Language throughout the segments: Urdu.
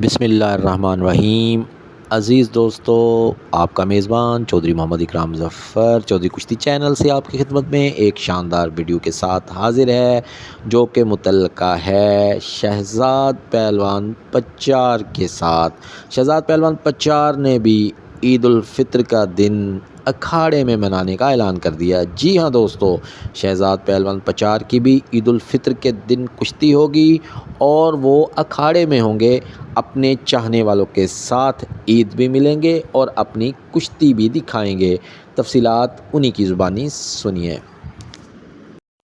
بسم اللہ الرحمن الرحیم۔ عزیز دوستو، آپ کا میزبان چودھری محمد اکرام ظفر چودھری کشتی چینل سے آپ کی خدمت میں ایک شاندار ویڈیو کے ساتھ حاضر ہے، جو کہ متعلقہ ہے شہزاد پہلوان پچار کے ساتھ۔ شہزاد پہلوان پچار نے بھی عید الفطر کا دن اکھاڑے میں منانے کا اعلان کر دیا۔ جی ہاں دوستو، شہزاد پہلوان پچار کی بھی عید الفطر کے دن کشتی ہوگی اور وہ اکھاڑے میں ہوں گے، اپنے چاہنے والوں کے ساتھ عید بھی ملیں گے اور اپنی کشتی بھی دکھائیں گے۔ تفصیلات انہی کی زبانی سنیے۔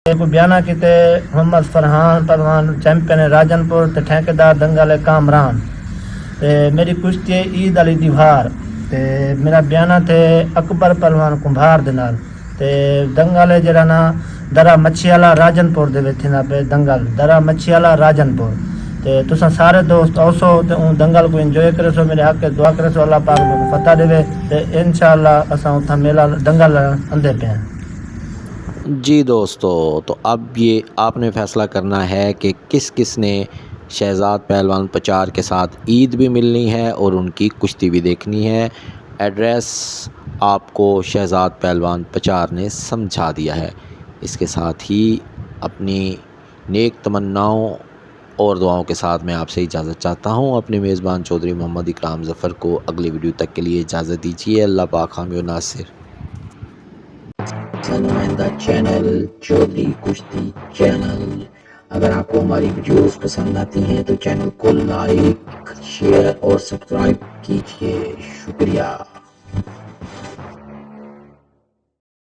کو بیانہ کیتے محمد فرحان پہلوان چیمپئن راجن پور تے ٹھیکیدار دنگل کامران تے میری کشتی عید علی دیوار تے میرا بیانہ تھے اکبر پہلوان کمبھار دے نال تے دنگل جڑا نا درا مچھی والا راجن پور دے وچ تھیندا پے دنگل درا مچھی والا راجن پور تے تساں سارے دوست اوسو تے اون دنگل کو انجوائے کرے سو، میرے حق دعا کرے سو اللہ پاک کو فتح دے تے انشاءاللہ اساں اتھا میلہ دنگل اندے پے ہیں۔ جی دوستو، تو اب یہ آپ نے فیصلہ کرنا ہے کہ کس کس نے شہزاد پہلوان پچار کے ساتھ عید بھی ملنی ہے اور ان کی کشتی بھی دیکھنی ہے۔ ایڈریس آپ کو شہزاد پہلوان پچار نے سمجھا دیا ہے۔ اس کے ساتھ ہی اپنی نیک تمناؤں اور دعاؤں کے ساتھ میں آپ سے اجازت چاہتا ہوں۔ اپنے میزبان چودھری محمد اکرام ظفر کو اگلی ویڈیو تک کے لیے اجازت دیجیے۔ اللہ پاک حامی و ناصر۔ نمائندہ چینل چودھری کشتی چینل۔ اگر آپ کو ہماری ویڈیوز پسند آتی ہیں تو چینل کو لائک، شیئر اور سبسکرائب کیجیے۔ شکریہ۔